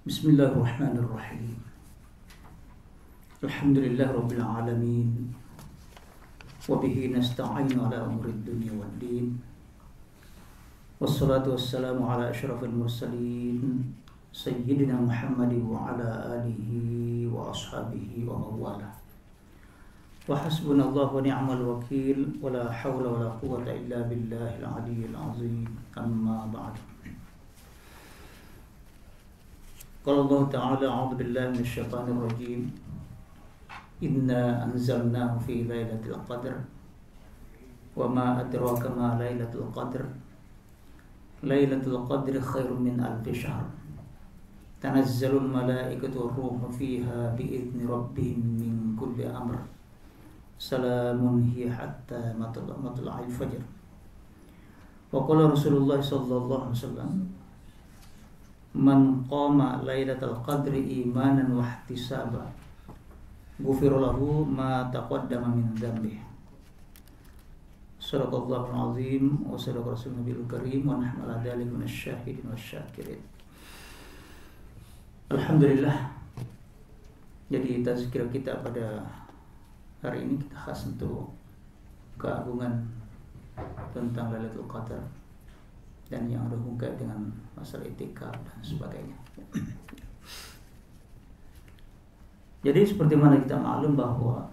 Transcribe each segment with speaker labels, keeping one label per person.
Speaker 1: Bismillahirrahmanirrahim. Alhamdulillah Rabbil Alamin. Wabihi nasta'inu ala umurid dunya wad din. Wassalatu wassalamu ala asyrafil mursalin Sayyidina Muhammadin wa ala alihi wa ashabihi wa mawala. Wa hasbunallahu wa ni'mal wakil. Wa la hawla wa la quwwata illa billahil aliyyil azim. Amma ba'du. Qala Allah Ta'ala a'udzu billahi minasyaitonir rajim. Inna anzalnahu fi lailatul qadr. Wa ma adraka ma lailatul qadr. Lailatul qadri khairum min alfi syahr. Tanazzalul malaikatu war-ruhu fiha bi'izni rabbihim min kulli amr. Salamun hiya hatta matla'il fajr. Wa qala Rasulullah sallallahu alaihi wasallam, man qama lailatul qadri imanan wa ihtisaba ghufira lahu ma taqaddama min dhanbihi. Shadaqallahul azim wa sadaqa rasulun nabiyul karim wa nahnu ala dzalika minasyahidin wasyakirin. Alhamdulillah. Jadi tazkirah kita pada hari ini kita khas untuk keagungan tentang Lailatul Qadar dan yang ada hubungan dengan masalah etika dan sebagainya. Jadi seperti mana kita maklum bahwa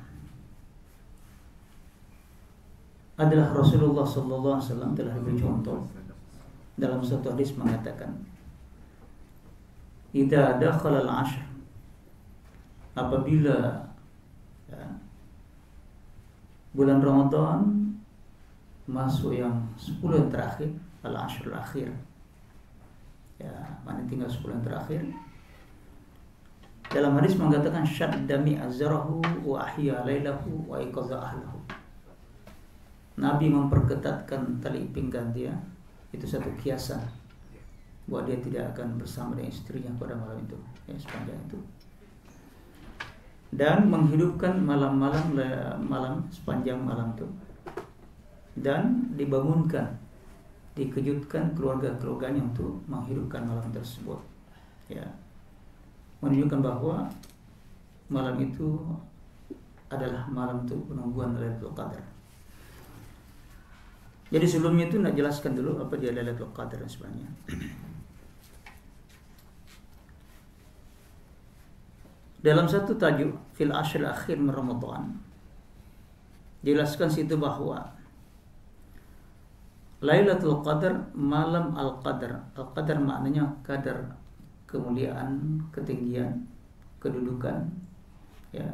Speaker 1: adalah Rasulullah sallallahu alaihi wasallam telah beri contoh dalam satu hadis mengatakan, "Idza dakhala al-'ashr", apabila bulan Ramadan masuk yang 10 yang terakhir, al-'ashr al-akhir. Ya, mana tinggal 10 yang terakhir. Dalam hadis mengatakan syadda mi'azarahu wa ahya lailahu wa iqadha ahlahu. Nabi memperketatkan tali pinggang dia, itu satu kiasan bahwa dia tidak akan bersama dengan istrinya pada malam itu, ya, sepanjang itu. Dan menghidupkan malam sepanjang malam itu. Dan dibangunkan, dikejutkan keluarga-keluarganya untuk menghidupkan malam tersebut. Ya. Menunjukkan bahwa malam itu adalah malam untuk penungguan Lailatul Qadar. Jadi sebelumnya itu nak jelaskan dulu apa dia Lailatul Qadar dan sebagainya. Dalam satu tajuk fil ashr akhir Ramadan jelaskan situ bahwa Lailatul Qadar malam al-qadar. Al-qadar maknanya kadar, kemuliaan, ketinggian, kedudukan, ya.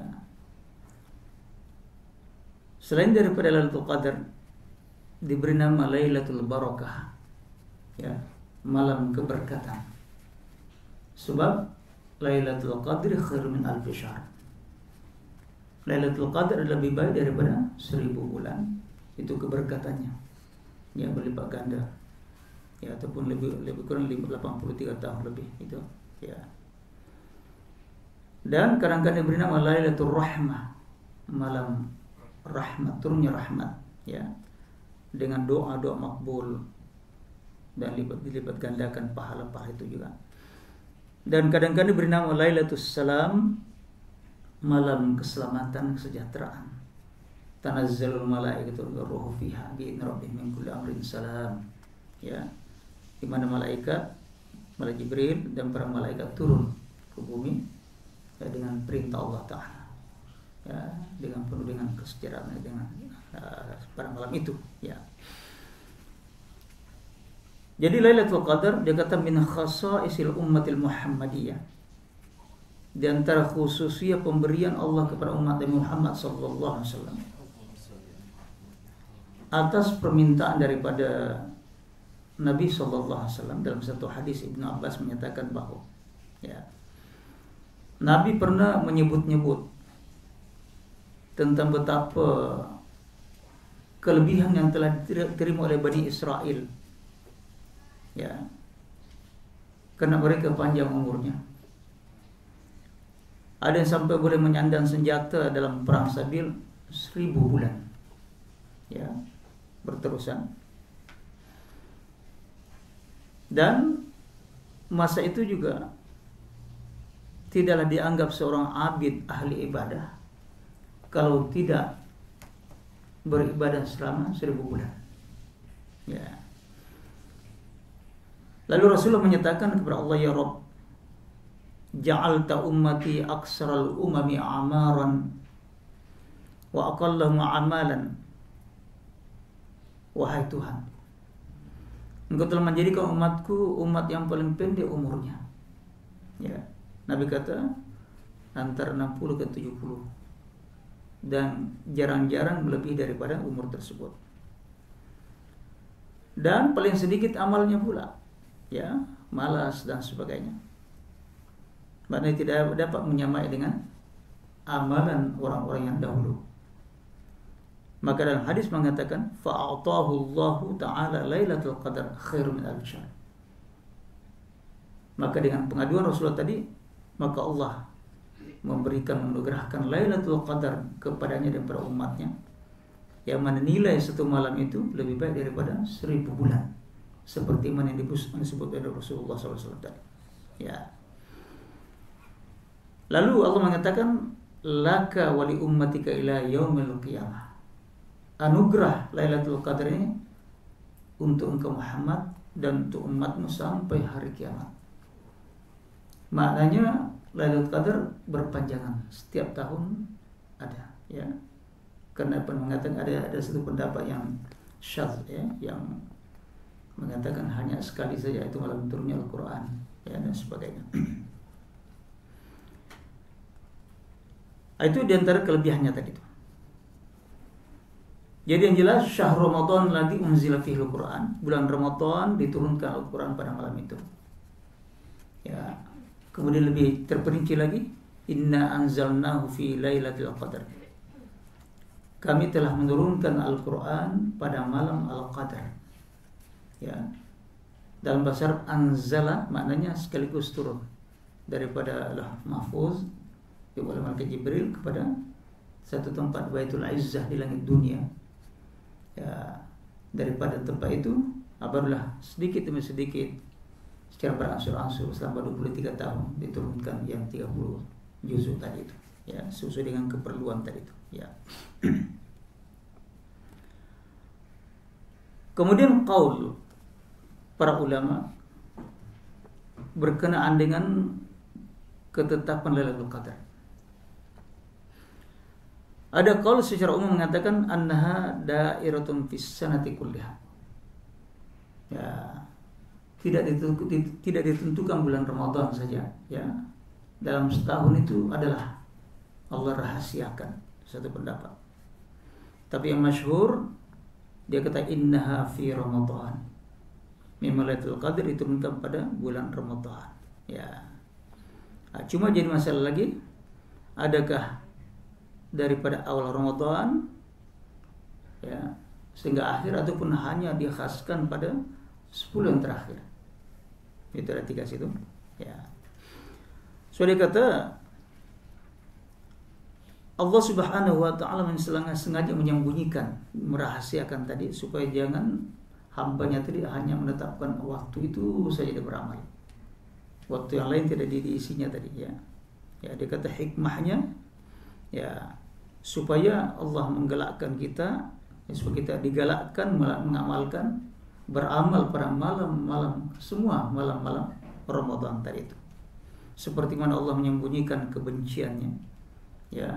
Speaker 1: Selain daripada Lailatul Qadar diberi nama Lailatul Barakah, ya, malam keberkatan. Sebab Lailatul Qadri khairun min alfi syahr. Lailatul Qadar lebih baik daripada 1000 bulan. Itu keberkatannya, ya, berlipat ganda, ya, ataupun lebih kurang 83 tahun lebih itu, ya. Dan kadang-kadang diberi nama Lailatul Rahmah, malam rahmat, turunnya rahmat, ya, dengan doa-doa makbul dan dilipat gandakan pahala-pahala itu juga. Dan kadang-kadang diberi nama Lailatul Salam, malam keselamatan, kesejahteraan. Tanazzalul malaikatu war-ruhu fiha bi'izni rabbihim min kulli amrin salam, ya, di mana malaikat Jibril dan para malaikat turun ke bumi, ya, dengan perintah Allah Ta'ala, ya, dengan penuh dengan kesejahteraan dengan pada malam itu, ya. Jadi Lailatul Qadar dia kata min khasaisil ummatil Muhammadiyah, di antara khususnya pemberian Allah kepada umat Nabi Muhammad sallallahu alaihi wasallam atas permintaan daripada Nabi sallallahu alaihi wasallam. Dalam satu hadis Ibnu Abbas menyatakan bahwa, ya, Nabi pernah menyebut-nyebut tentang betapa kelebihan yang telah diterima oleh Bani Israel, ya, karena mereka panjang umurnya. Ada yang sampai boleh menyandang senjata dalam perang sabil 1000 bulan, ya, berterusan. Dan masa itu juga tidaklah dianggap seorang abid ahli ibadah kalau tidak beribadah selama 1000 bulan. Ya. Lalu Rasulullah menyatakan kepada Allah, ya Rabb, ja'alta ummati aksaral umami amaran wa aqallahum amalan. Wahai Tuhan, Engkau telah menjadikan umatku umat yang paling pendek umurnya. Ya, Nabi kata antara 60 ke 70, dan jarang-jarang lebih daripada umur tersebut. Dan paling sedikit amalnya pula, ya, malas dan sebagainya. Maknanya tidak dapat menyamai dengan amalan orang-orang yang dahulu. Maka dalam hadis mengatakan fa'atahu Allahu ta'ala lailatul qadar khairum min alf syahr. Maka dengan pengaduan Rasulullah tadi, maka Allah memberikan, menugerahkan Lailatul Qadar kepadanya dan para umatnya, yang mana nilai satu malam itu lebih baik daripada 1000 bulan, seperti mana yang disebut oleh Rasulullah SAW tadi. Ya. Lalu Allah mengatakan, laka wali ummatika ila yaumil qiyamah. Anugerah Lailatul Qadar ini untuk engkau Muhammad dan untuk umatmu sampai hari kiamat. Maknanya Lailatul Qadar berpanjangan, setiap tahun ada, ya. Karena mengatakan ada satu pendapat yang syadz, ya, yang mengatakan hanya sekali saja, itu malam turunnya Al-Qur'an, ya, dan sebagainya. Itu diantara kelebihannya tadi itu. Jadi yang jelas syahr Ramadan ladzi unzila fihi Al-Qur'an, bulan Ramadan diturunkan Al-Qur'an pada malam itu. Ya. Kemudian lebih terperinci lagi, inna anzalnahu fi lailatul qadar. Kami telah menurunkan Al-Qur'an pada malam Al-Qadar. Ya. Dalam bahasa Arab anzala maknanya sekaligus turun daripada Lauh Mahfuz oleh malaikat Jibril kepada satu tempat Baitul Izzah di langit dunia. Ya, daripada tempat itu barulah sedikit demi sedikit secara berangsur-angsur selama 23 tahun diturunkan yang 30 juzuk tadi itu, ya, sesuai dengan keperluan tadi itu, ya. Kemudian qaul para ulama berkenaan dengan ketetapan Lailatul Qadar. Ada qaul secara umum mengatakan annaha dairatun fis sanati kulliha. Ya, tidak ditentukan bulan Ramadan saja, ya. Dalam setahun itu adalah Allah rahasiakan, satu pendapat. Tapi yang masyhur dia kata innaha fi Ramadan. Memang Lailatul Qadar diturunkan pada bulan Ramadan, ya. Nah, cuma jadi masalah lagi, adakah daripada awal Ramadan, ya, sehingga akhir, ataupun hanya dikhaskan pada 10 yang terakhir. Itu ada 3 situ, ya. So dia kata Allah Subhanahu wa taala sengaja menyembunyikan, merahasiakan tadi supaya jangan hambanya tadi hanya menetapkan waktu itu saja dia beramal. Waktu yang lain tidak diisinya tadi, ya. Ya, dia kata hikmahnya, ya, supaya Allah menggalakkan kita, supaya kita digalakkan mengamalkan, beramal pada malam-malam, semua malam-malam Ramadan tadi itu. Seperti mana Allah menyembunyikan kebenciannya, ya,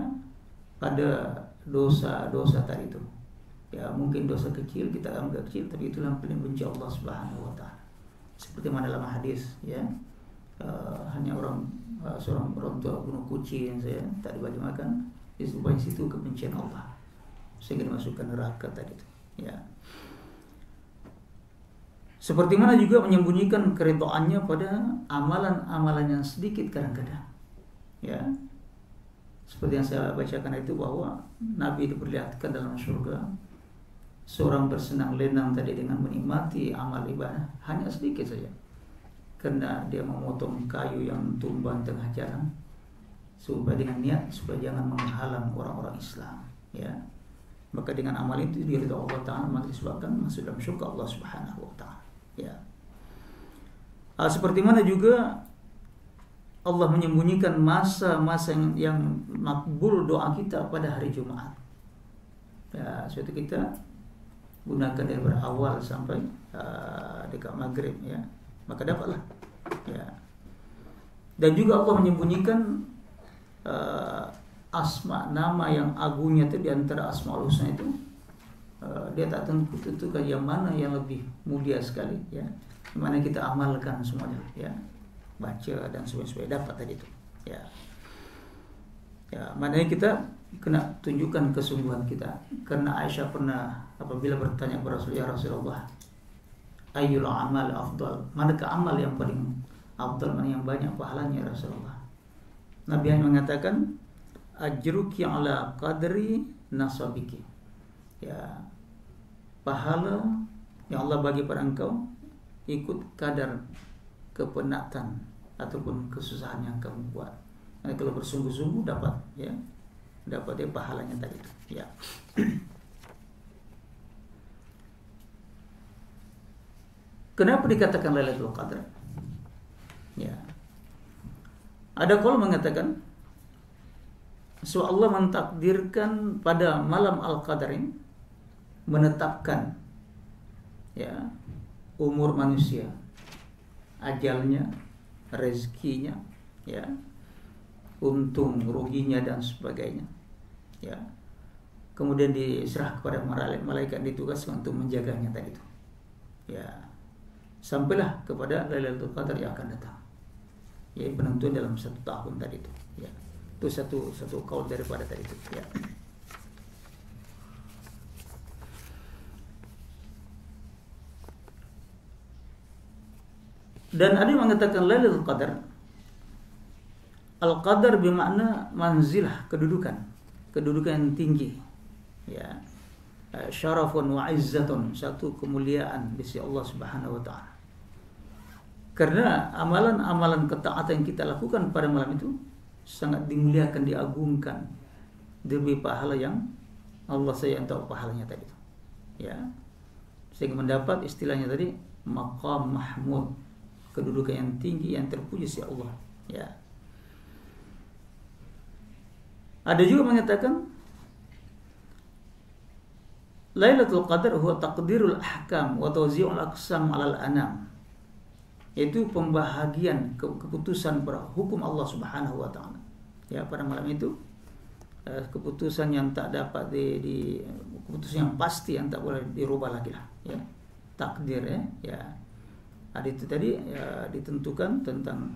Speaker 1: pada dosa-dosa tadi itu. Ya, mungkin dosa kecil kita anggap kecil, tapi itulah yang paling benci Allah Subhanahu wa taala. Seperti mana dalam hadis, ya, hanya seorang orang tua bunuh kucing saya tak dibagi makan, disebabkan situ kebencian Allah sehingga dimasukkan neraka tadi itu, ya. Seperti mana juga menyembunyikan keridhaannya pada amalan-amalan yang sedikit kadang-kadang, ya. Seperti yang saya bacakan itu, bahwa Nabi diperlihatkan dalam surga seorang bersenang lenang tadi dengan menikmati amal ibadah hanya sedikit saja, karena dia memotong kayu yang tumbang tengah jalan supaya dengan niat supaya jangan menghalang orang-orang Islam, ya. Maka dengan amal itu diridhoi Allah Ta'ala, maka disebabkan masuk dalam syurga Allah Subhanahu wa taala, ya. Seperti mana juga Allah menyembunyikan masa-masa yang makbul doa kita pada hari Jumat. Ya, suatu kita gunakan dari awal sampai dekat maghrib, ya, maka dapatlah. Ya. Dan juga Allah menyembunyikan asma, nama yang agungnya itu di antara Asmaul Husna itu, dia tak tentukan yang mana yang lebih mulia sekali, ya, mana kita amalkan semuanya, ya, baca dan sebagainya dapat tadi itu, ya. Ya, maknanya kita kena tunjukkan kesungguhan kita. Karena Aisyah pernah apabila bertanya kepada Rasulullah, ya Rasulullah, ayyul amal afdal, manakah amal yang paling afdal, mana yang banyak pahalanya ya Rasulullah? Nabi hanya mengatakan ajruki ala qadri nasabiki, ya, pahala yang Allah bagi pada engkau ikut kadar kepenatan ataupun kesusahan yang kamu buat. Nah, kalau bersungguh-sungguh dapat, ya, dapat dia pahalanya tadi itu, ya. Kenapa dikatakan Lailatul Qadar? Ya, ada qaul mengatakan so Allah mentakdirkan pada malam Al-Qadar ini, menetapkan, ya, umur manusia, ajalnya, rezekinya, ya, untung ruginya dan sebagainya, ya. Kemudian diserah kepada malaikat ditugaskan untuk menjaganya tadi itu, ya, sampailah kepada Lailatul Qadar yang akan datang, ya, penentuan dalam 1 tahun tadi itu, ya. Itu satu kaul daripada tadi itu, ya. Dan ada yang mengatakan Lailatul Qadar, Al-Qadar bermakna manzilah, kedudukan yang tinggi, ya, syarafun wa izzatun, satu kemuliaan di sisi Allah Subhanahu wa taala. Karena amalan-amalan ketaatan yang kita lakukan pada malam itu sangat dimuliakan, diagungkan, diberi pahala yang Allah saja yang tahu pahalanya tadi itu, ya, sehingga mendapat istilahnya tadi maqam mahmud, kedudukan yang tinggi yang terpuji si Allah, ya. Ada juga mengatakan Lailatul Qadar huwa taqdirul ahkam wa tawzi'ul aqsam 'alal anam, yaitu pembahagian keputusan hukum Allah Subhanahu wa taala, ya, pada malam itu, keputusan yang tak dapat keputusan yang pasti yang tak boleh dirubah lagi lah, ya, takdir, ya. Ada itu tadi, ya, ditentukan tentang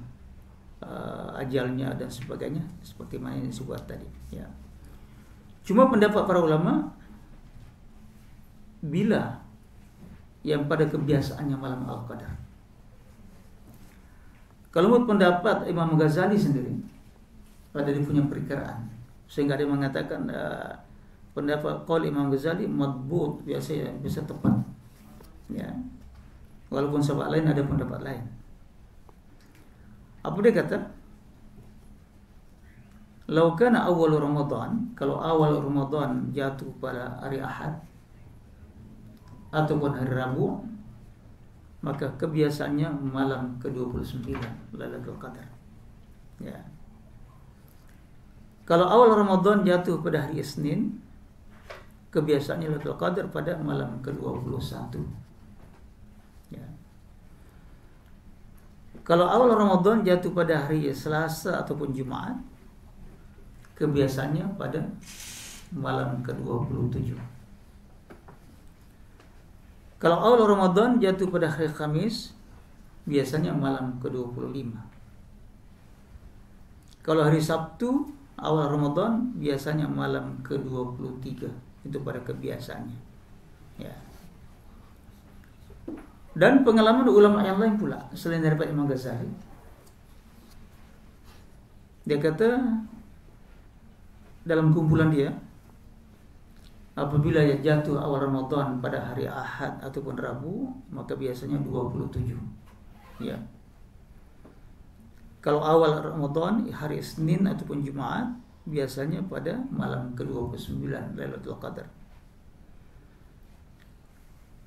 Speaker 1: ajalnya dan sebagainya seperti mana yang disebut tadi, ya. Cuma pendapat para ulama, bila yang pada kebiasaannya malam Al-Qadar, kalau menurut pendapat Imam Ghazali sendiri pada dia punya perkiraan, sehingga dia mengatakan pendapat qaul Imam Ghazali madbut, biasanya bisa tepat, ya, walaupun sahabat lain ada pendapat lain. Apa dia kata? Lau kana awal Ramadan, kalau awal Ramadan jatuh pada hari Ahad ataupun hari Rabu, maka kebiasaannya malam ke-29 Lailatul Qadar, ya. Kalau awal Ramadan jatuh pada hari Isnin, kebiasaannya Lailatul Qadar pada malam ke-21, ya. Kalau awal Ramadan jatuh pada hari Selasa ataupun Jumat, kebiasaannya pada malam ke-27. Kalau awal Ramadan jatuh pada hari Kamis, biasanya malam ke-25. Kalau hari Sabtu awal Ramadan biasanya malam ke-23. Itu pada kebiasaannya, ya. Dan pengalaman ulama yang lain pula selain daripada Imam Ghazali, dia kata dalam kumpulan dia, apabila jatuh awal Ramadan pada hari Ahad ataupun Rabu, maka biasanya 27, ya. Kalau awal Ramadan hari Senin ataupun Jumat, biasanya pada malam ke-29 Lailatul Qadar.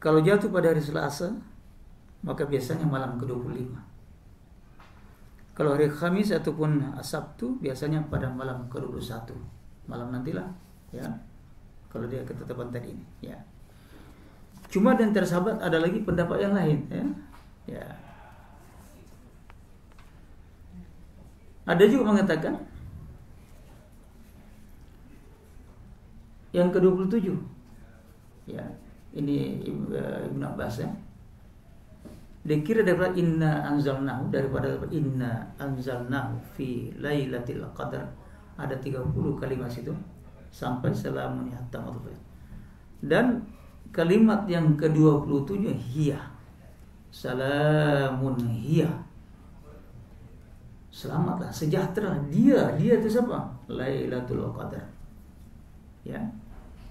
Speaker 1: Kalau jatuh pada hari Selasa, maka biasanya malam ke-25. Kalau hari Kamis ataupun Sabtu biasanya pada malam ke-21. Malam nantilah ya. Kalau dia ketetapan tadi ini ya. Cuma dan tersahabat ada lagi pendapat yang lain ya. Ya. Ada juga mengatakan yang ke-27 ya. Ini Ibnu Abbas ya. Dikira daripada inna anzalnahu, daripada inna anzalnahu fi lailatul qadar, ada 30 kalimat situ sampai salamun hatta matla'il. Dan kalimat yang ke-27 hiya, salamun hiya, selamatlah, sejahtera dia itu siapa? Lailatul qadar ya,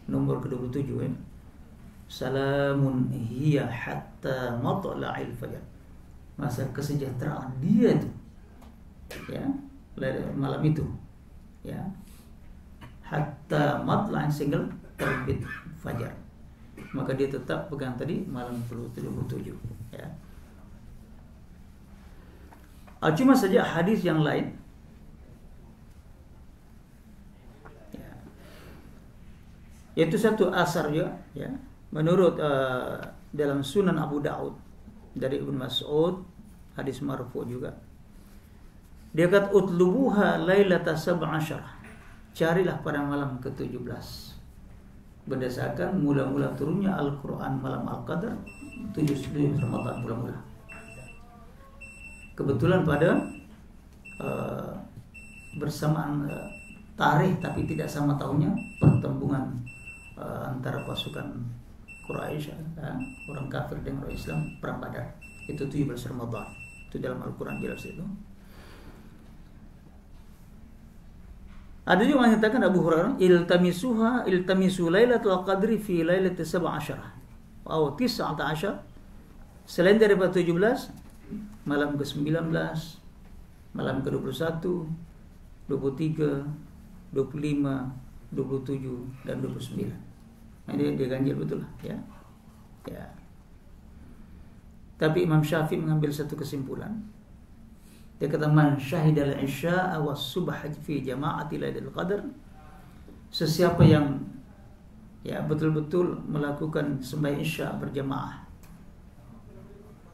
Speaker 1: nomor ke-27 ya. Salamun hiya hatta matla'il fajar, masa kesejahteraan dia itu ya, malam itu ya, hatta matla'in single terbit fajar, maka dia tetap pegang tadi malam ke-27 ya. Cuma saja hadis yang lain ya, yaitu satu asar ya, menurut dalam Sunan Abu Daud dari Ibnu Mas'ud, hadis marfu juga. Dia kata utlubuha lailata sab'asyarah, carilah pada malam ke-17, berdasarkan mula-mula turunnya Al-Quran malam Al-Qadar 7 Ramadan mula-mula. Kebetulan pada bersamaan tarikh tapi tidak sama tahunnya pertembungan antara pasukan Quraisy orang kafir dengan orang Islam, perang Badar, itu 17 Ramadan. Itu dalam Al-Quran jelas itu. Ada juga mengatakan Abu Hurairah, iltamisu lailatul qadri fi lailati 17 atau 19, selain daripada 17, malam ke-19, malam ke-21, 23, 25, 27 dan 29. Ini dia ganjil betul lah ya. Ya. Tapi Imam Syafi'i mengambil satu kesimpulan. Dia kata man syahidal isya'a was subha fi jama'ati lailatul qadar, sesiapa yang ya betul-betul melakukan sembahyang isya berjamaah,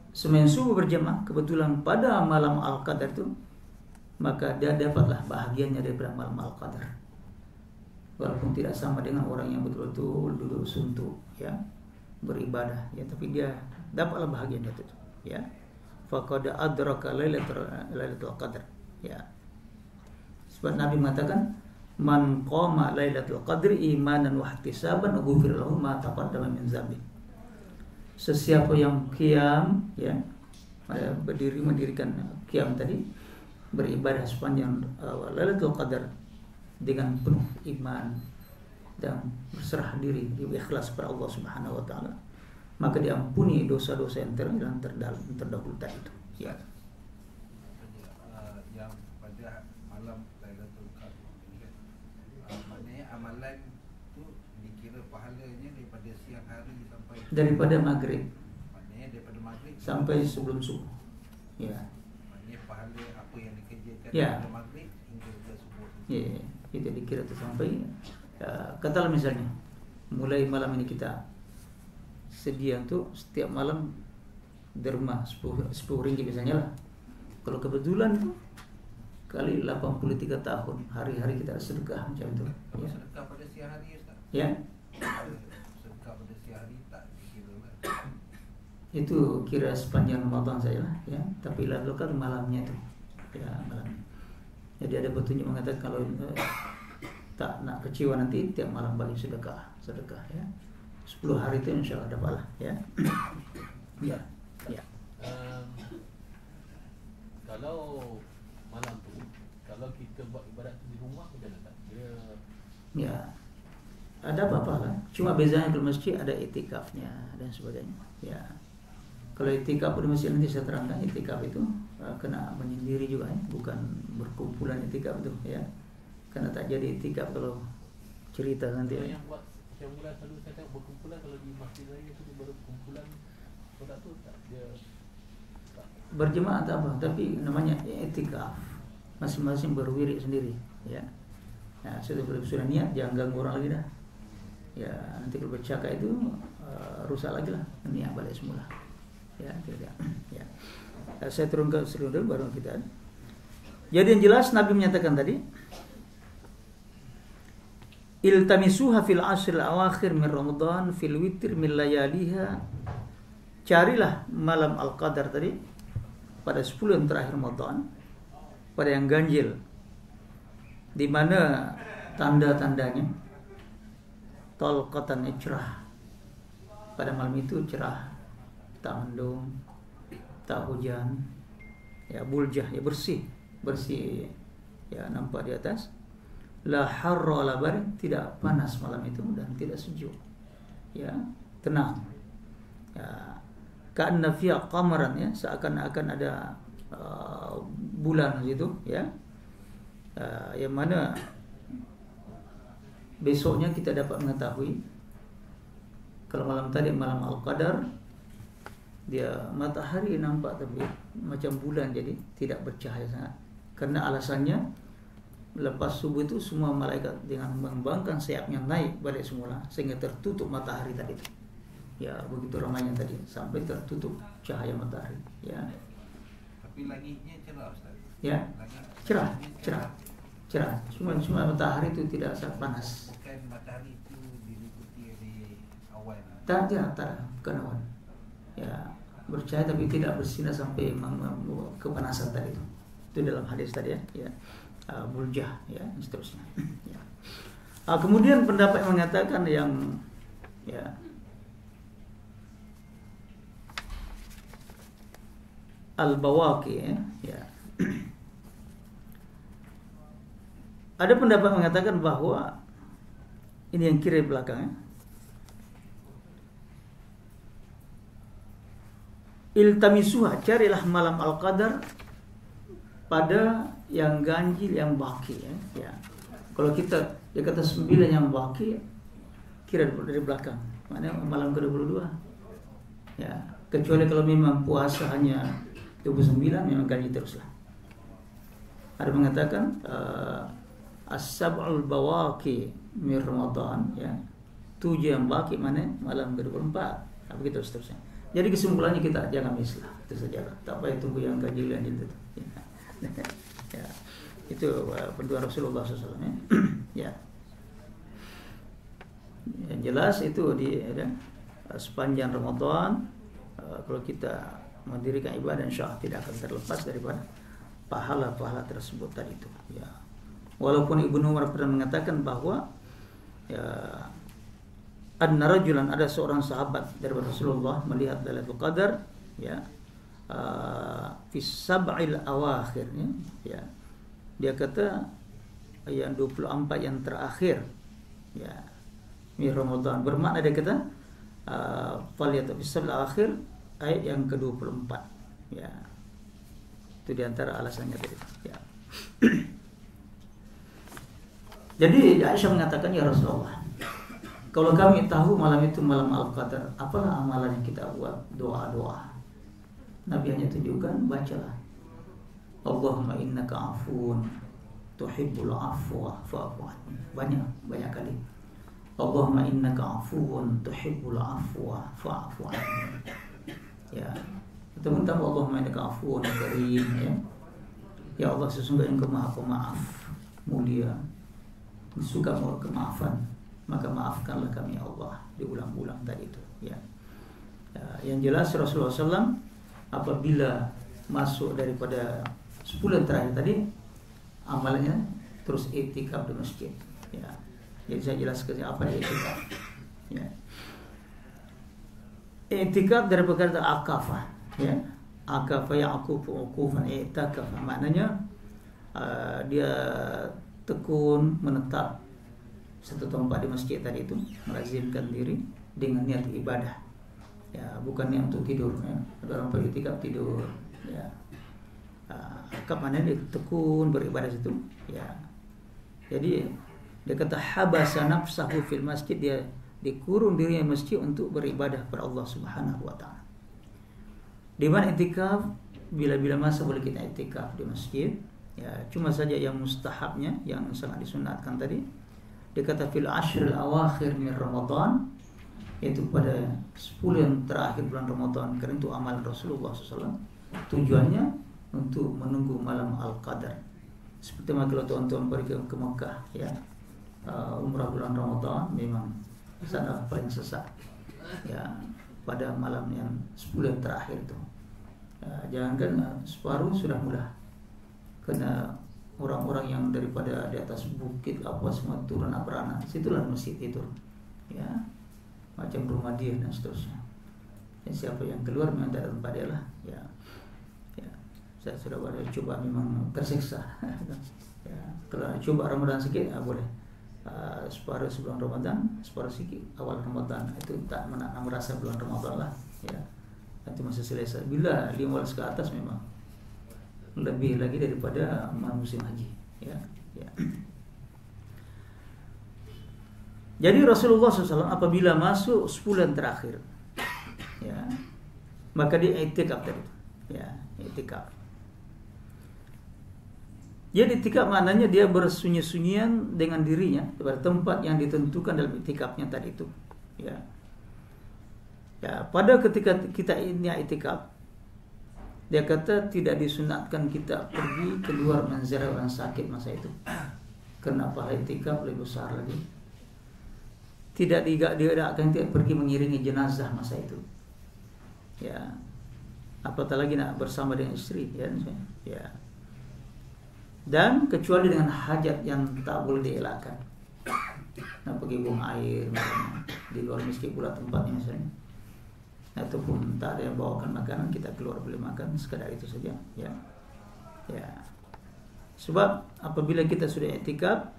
Speaker 1: sembahyang subuh berjamaah kebetulan pada malam Al-Qadar itu, maka dia dapatlah bahagiannya daripada malam Al-Qadar. Walaupun tidak sama dengan orang yang betul-betul duduk suntuk ya, beribadah ya, tapi dia dapatlah bahagian itu ya. Faqad adraka lailatul qadar ya. Sebab Nabi mengatakan man qama lailatul qadri imanan wa ihtisaban ghufir lahu ma taqaddama min dzambi. Sesiapa yang qiyam ya, mendirikan qiyam tadi, beribadah sepanjang lailatul qadar dengan penuh iman dan berserah diri, ikhlas kepada Allah Subhanahu wa taala, maka diampuni dosa-dosa yang terdahulu tadi itu ya.
Speaker 2: Yang pada malam Lailatul Qadar, maknanya amalan itu dikira pahalanya daripada siang hari sampai
Speaker 1: daripada maghrib,
Speaker 2: maknanya daripada maghrib
Speaker 1: sampai sebelum subuh ya.
Speaker 2: Maknanya pahala apa yang dikerjakan
Speaker 1: Ya.
Speaker 2: pada maghrib hingga ke subuh
Speaker 1: Ya, itu dikira itu sampai katalah misalnya mulai malam ini kita sedia untuk setiap malam derma 10 ringgit misalnya lah. Kalau kebetulan itu kali 83 tahun hari-hari kita sedekah macam itu ya.
Speaker 2: Sedekah pada siang hari Ustaz?
Speaker 1: Ya,
Speaker 2: Sedekah pada siang hari tak dikira lah.
Speaker 1: itu kira sepanjang Ramadan saja lah ya, tapi lakukan malamnya itu ya, malamnya. Jadi ada petunjuk mengatakan kalau tak nak kecewa nanti tiap malam bagi sedekah ya. 10 hari itu insya Allah dapatlah ya. Ya. Ya.
Speaker 3: Kalau malam tu, kalau kita buat ibadat tu di rumah macam mana tak? Dia
Speaker 1: Ya. Ada apa-apa lah. Cuma bezanya kalau masjid ada itikafnya dan sebagainya. Ya. Kalau itikaf di masjid nanti saya terangkan, itikaf itu kena menyendiri juga ya, bukan berkumpulan itikaf itu ya. Karena tak jadi itikaf kalau cerita nanti.
Speaker 3: yang buat yang mula selalu saya tengok berkumpulan, kalau di masjid saya tu baru kumpulan produk tu tak dia tak.
Speaker 1: berjemaah atau apa, tapi namanya i'tikaf. Masing-masing berwirid sendiri, ya. Nah, sudah niat jangan ganggu orang lagi dah. Ya, nanti kalau bercakap itu rusak lagi lah, niat balik semula. Ya, tidak. Ya. Saya turun ke dulu baru kita. Jadi yang jelas Nabi menyatakan tadi, iltamisuha fil ashril awakhir min Ramadan fil witr min layaliha. Carilah malam Al-Qadar tadi pada 10 yang terakhir Ramadan, pada yang ganjil, di mana tanda-tandanya talqatan cerah. Pada malam itu cerah, tak mendung, tak hujan, ya buljah, ya bersih ya, nampak di atas. La harra la barid, tidak panas malam itu dan tidak sejuk, ya tenang, ya ka'anna fiha qamaran, ya seakan-akan ada bulan gitu, ya yang mana besoknya kita dapat mengetahui kalau malam tadi malam Al-Qadar, dia matahari nampak tapi macam bulan, jadi tidak bercahaya sangat. Karena alasannya lepas subuh itu semua malaikat dengan mengembangkan sayapnya naik balik semula sehingga tertutup matahari tadi. Ya begitu ramainya tadi sampai tertutup cahaya matahari. Ya.
Speaker 2: Tapi langitnya cerah Ustaz.
Speaker 1: Ya. Cerah. Cuma matahari itu tidak sangat panas.
Speaker 2: Bukan matahari itu diliputi oleh awan.
Speaker 1: Tak, bukan awan. Ya, bercahaya tapi tidak bersinar sampai kepanasan tadi itu. Itu dalam hadis tadi, ya. Buljah, ya, dan seterusnya. Ya. Kemudian pendapat yang mengatakan yang, ya, al-bawaqi, ya. Ada pendapat mengatakan bahwa ini yang kiri belakang, ya. Iltamisuha, carilah malam Al-Qadar pada yang ganjil, yang baki, ya. Kalau dia kata 9 yang baki, kira dari belakang, maknanya malam ke-22. Ya, kecuali kalau memang puasa hanya 29, memang ganjil teruslah. Ada mengatakan as-sab'ul bawaqi min Ramadan, ya. 7 yang baki mana malam ke-24. Begitu seterusnya. Jadi kesimpulannya kita jangan mislah, itu saja. Tak payah tunggu yang ganjilan itu. Ya. Itu pendoa Rasulullah SAW. Ya. Yang jelas itu sepanjang Ramadan, kalau kita mendirikan ibadah, insyaallah tidak akan terlepas daripada pahala-pahala tersebut tadi itu. Ya. Walaupun Ibnu Umar pernah mengatakan bahwa ya, anna rajulan, ada seorang sahabat dari Rasulullah melihat Lailatul Qadar, ya, fi sab'il awakhir, ya. Dia kata yang 24 yang terakhir, ya, min Ramadan. Bermakna dia kata faliyat fi sab'il awakhir, ayat yang ke-24, ya. Itu diantara alasannya tadi, ya. Jadi Aisyah mengatakan, ya Rasulullah, kalau kami tahu malam itu malam Al-Qadar, apalah amalan yang kita buat, doa-doa. Nabi hanya tunjukkan, bacalah, Allahumma innaka afuun tuhibbul afwa fa'fu anni. Banyak kali. Allahumma innaka afuun tuhibbul afwa fa'fu anni. Ya. Teman-teman, Allahumma innaka afuun karim, ya. Ya Allah, sesungguhnya Engkau Maha Pemaaf, mulia, suka kemaafan, maka maafkanlah kami ya Allah. Diulang-ulang tadi itu, ya. Yang jelas Rasulullah SAW apabila masuk daripada 10 terakhir tadi, amalnya terus i'tikaf di masjid, ya. Jadi saya jelaskan apa i'tikaf, ya. I'tikaf dari perkara akafah, ya. Akafah ya'kufu uqufan, i'tikaf maknanya dia tekun, menetap satu tempat di masjid tadi itu, melazimkan diri dengan niat ibadah, ya, bukan niat untuk tidur, ya. Ada orang pergi tikap tidur, ya. Kapan dia tekun beribadah situ, ya. Jadi dia kata habasa nafsahu fil masjid, dia dikurung dirinya di masjid untuk beribadah kepada Allah Subhanahu wa taala. Di mana i'tikaf bila-bila masa boleh kita i'tikaf di masjid. Ya, cuma saja yang mustahabnya, yang sangat disunatkan tadi, dia kata fil ashril awakhir min Ramadan, yaitu pada 10 yang terakhir bulan Ramadan, karena itu amal Rasulullah SAW. Tujuannya untuk menunggu malam Al-Qadar. Seperti kalau tuan-tuan pergi ke Mekah, ya, umrah bulan Ramadan memang sana paling sesak, ya, pada malam yang 10 yang terakhir itu. Jangankan separuh sudah mudah, karena orang-orang yang daripada di atas bukit apa semua turun Abrana, situlah masjid itu, ya, macam rumah dia dan seterusnya. Dan siapa yang keluar memang tak ada tempat dia lah, ya. Ya, saya sudah coba memang tersiksa. Ya, kalau coba Ramadan sikit, boleh. Separuh sebelum Ramadan, separuh sikit awal Ramadan, itu tak merasa bulan Ramadan lah, ya. Itu masih selesai. Bila 15 ke atas memang lebih lagi daripada musim haji, ya, ya. Jadi Rasulullah SAW apabila masuk 10 bulan terakhir, ya, maka dia i'tikaf tadi, ya, i'tikaf. Jadi i'tikaf maknanya dia bersunyi-sunyian dengan dirinya pada tempat yang ditentukan dalam i'tikafnya tadi itu, ya. Ya, pada ketika kita ini i'tikaf, dia kata tidak disunatkan kita pergi keluar menziarah orang sakit masa itu, karena pahala i'tikaf lebih besar lagi. Tidak akan tidak pergi mengiringi jenazah masa itu, ya, apatah lagi nak bersama dengan istri, ya, ya. Dan kecuali dengan hajat yang tak boleh dielakkan, nak pergi buang air misalnya, di luar miskin pula tempatnya misalnya, ataupun tak ada yang bawakan makanan, kita keluar boleh makan, sekadar itu saja, ya, ya. Sebab apabila kita sudah i'tikaf,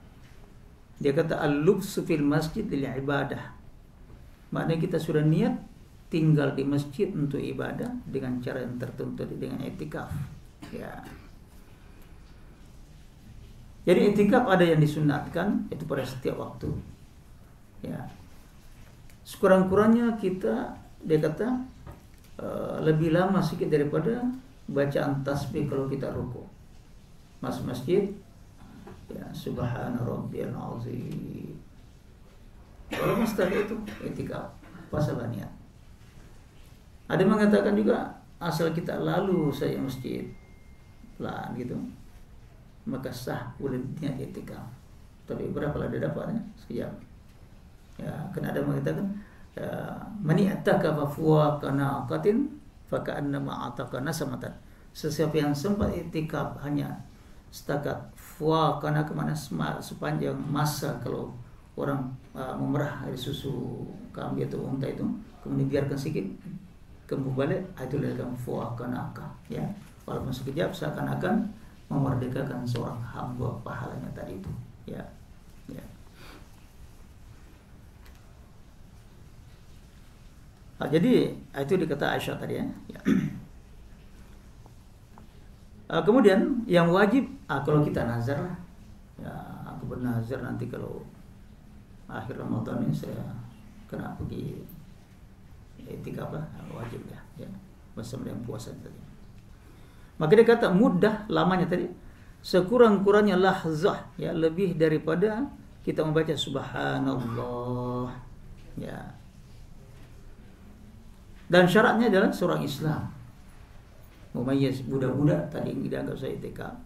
Speaker 1: dia kata al-lubsu fil masjid lil ibadah, maknanya kita sudah niat tinggal di masjid untuk ibadah dengan cara yang tertentu, dengan i'tikaf, ya. Jadi i'tikaf ada yang disunatkan, itu pada setiap waktu, ya. Sekurang-kurangnya kita, dia kata, lebih lama sedikit daripada bacaan tasbih kalau kita rukuk. Masuk masjid, ya, subhana rabbiyal azim. Kalau mustahil itu i'tikaf, pasal niat. Ada yang mengatakan juga asal kita lalu saja masjid pelan gitu, maka sah boleh niat i'tikaf. Tapi berapa lah dia dapatnya? Sekejap. Ya, kena ada yang mengatakan man i'takafa fuqa naqatin fa ka'annama ataqana samatan. Sesiapa yang sempat i'tikaf hanya setakat karena kemana sepanjang masa kalau orang memerah air susu kambing atau unta itu, kemudian biarkan sedikit kembali balik, itu adalah fuakanaka, ya, walaupun sekejap seakan-akan memerdekakan seorang hamba pahalanya tadi itu, ya, ya. Jadi itu dikata Aisyah tadi, ya, ya. Kemudian yang wajib, kalau kita nazar lah, ya, aku bernazar nanti kalau akhir Ramadan ini saya kena pergi i'tikaf lah, wajib ya, bersama dengan puasa tadi. Maka dia kata mudah lamanya tadi, sekurang-kurangnya lahzah, ya, lebih daripada kita membaca subhanallah, ya. Dan syaratnya adalah seorang Islam mumayyiz, budak-budak tadi yang dianggap saya i'tikaf,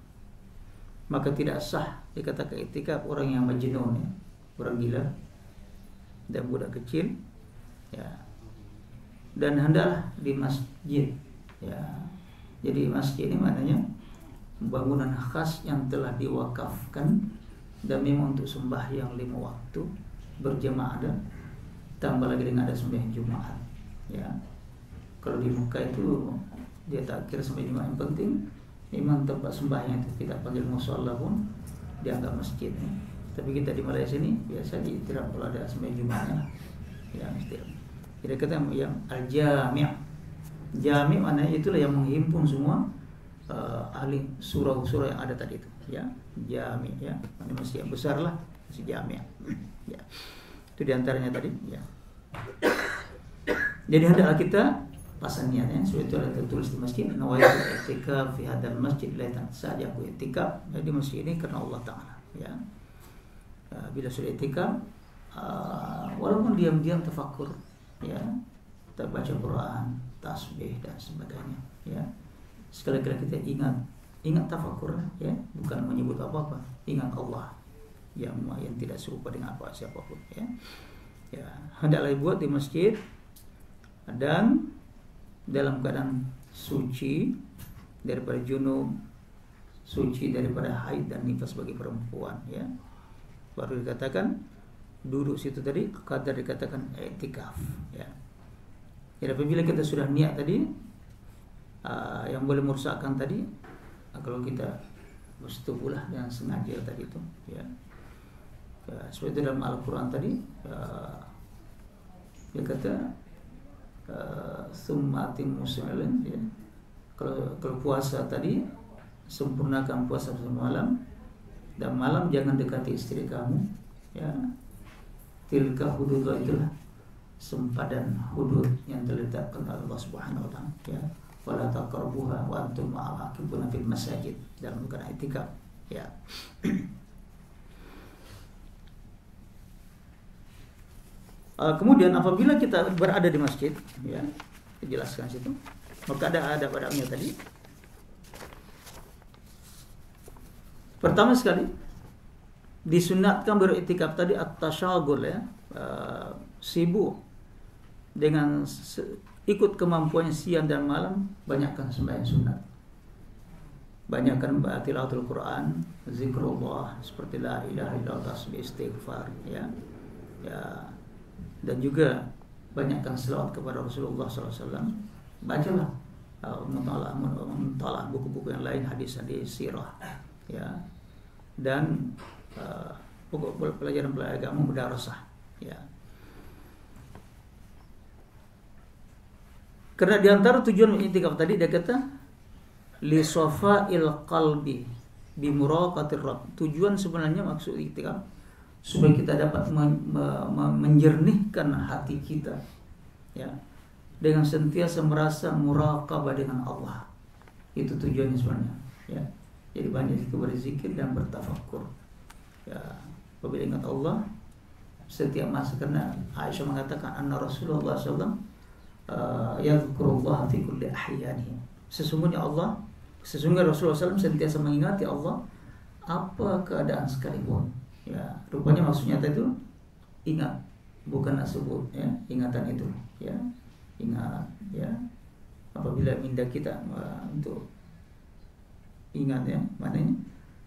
Speaker 1: maka tidak sah dikatakan i'tikaf orang yang majnun, ya, orang gila, dan budak kecil, ya. Dan hendaklah di masjid, ya. Jadi masjid ini maknanya bangunan khas yang telah diwakafkan dan memang untuk sembahyang 5 waktu berjamaah, dan tambah lagi dengan ada sembahyang Jumat, ya. Kalau di Mekah itu dia tak kira sampai Jumat, yang penting memang tempat sembahyang itu kita panggil musholla pun dianggap masjid, ya. Tapi kita di Malaysia ini biasa diiktiraf kalau ada sembahyang Jumatnya, ya, mesti. Jadi kata yang al-jami', jami' maknanya itulah yang menghimpun semua ahli surah-surah yang ada tadi itu, ya, jami', ya, maknanya masjid yang besar lah, masjid jami', ya. Itu diantaranya tadi, ya. Jadi hendaklah kita pasang niatnya. Sebab itu ada tertulis di masjid, nawaitu i'tikaf fi hadzal masjid laitan, saja aku i'tikaf di masjid ini karena Allah Taala, ya. Bila sudah i'tikaf, walaupun diam-diam tafakkur, ya, terbaca Quran, tasbih dan sebagainya, ya. Sekali-kali kita ingat tafakkur, ya, bukan menyebut apa-apa, ingat Allah yang tidak serupa dengan siapapun, ya. Ya, hendaklah dibuat di masjid dan dalam keadaan suci daripada junub, suci daripada haid dan nifas bagi perempuan, ya. Baru dikatakan duduk situ tadi, kadar dikatakan i'tikaf, ya. Jadi apabila kita sudah niat tadi, yang boleh merusakkan tadi, kalau kita bersetubuhlah yang sengaja tadi itu, ya. Seperti dalam Al-Quran tadi, dia kata summa atimmu siyam, ya. Kalau puasa tadi, sempurnakan puasa semalam, dan malam jangan dekati istri kamu, ya. Tilka hududullah, itulah sempadan hudud yang diletakkan oleh Allah Subhanahu wa taala, ya. Wala taqrabuha wa antum aqifuna fil masajid, dalam bukan i'tikaf, ya. Kemudian apabila kita berada di masjid, ya, dijelaskan situ, maka ada adab-adabnya tadi. Pertama sekali disunatkan beriktikaf tadi at-tasyaghul, ya, sibuk dengan ikut kemampuannya siang dan malam, banyakkan sembahyang sunat, banyakkan tilawatul Quran, zikrullah seperti la ilaha illallah, tasbih, istighfar, ya, ya. Dan juga banyakkan selawat kepada Rasulullah SAW. Bacalah mentalaah buku-buku yang lain, hadis-hadis sirah, ya. Dan pelajaran agama mudarasah, ya. Karena diantara tujuan i'tikaf tadi dia kata li safa'il qalbi bi muraqatir rabb. Tujuan sebenarnya maksud i'tikaf supaya kita dapat menjernihkan hati kita, ya, dengan sentiasa merasa muraqabah dengan Allah. Itu tujuannya sebenarnya, ya. Jadi banyak itu berzikir dan bertafakkur, ya. Apabila ingat Allah setiap masa, karena Aisyah mengatakan anna Rasulullah SAW yadhkurullah fi kulli ahyani. Sesungguhnya Rasulullah SAW sentiasa mengingati Allah apa keadaan sekalipun. Ya, rupanya maksudnya itu ingat, bukan sebut, ya, ingatan itu, ya, ingat, ya. Apabila minda kita untuk ingat, ya, maknanya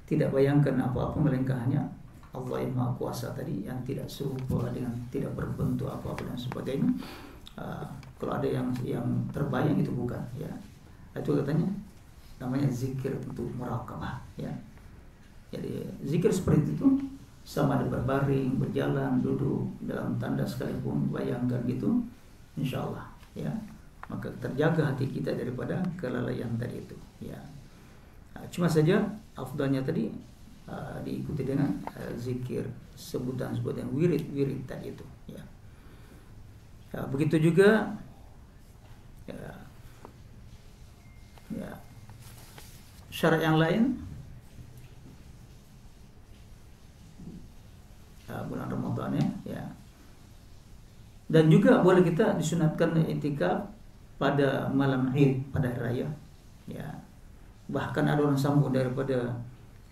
Speaker 1: tidak bayangkan apa-apa melainkan hanya Allah yang Maha Kuasa tadi, yang tidak serupa dengan, tidak berbentuk apa-apa dan sebagainya. Kalau ada yang terbayang itu bukan, ya. Itu katanya namanya zikir untuk muraqabah, ya. Jadi zikir seperti itu, sama ada berbaring, berjalan, duduk dalam tanda sekalipun, bayangkan gitu, insya Allah, ya, maka terjaga hati kita daripada kelalaian tadi itu, ya. Cuma saja afdalnya tadi diikuti dengan zikir, sebutan-sebutan wirid tadi itu, ya. Begitu juga, ya, syarat yang lain. Bulan Ramadan, ya. Dan juga boleh kita disunatkan i'tikaf pada malam Id, pada hari raya, ya. Bahkan ada orang sambung daripada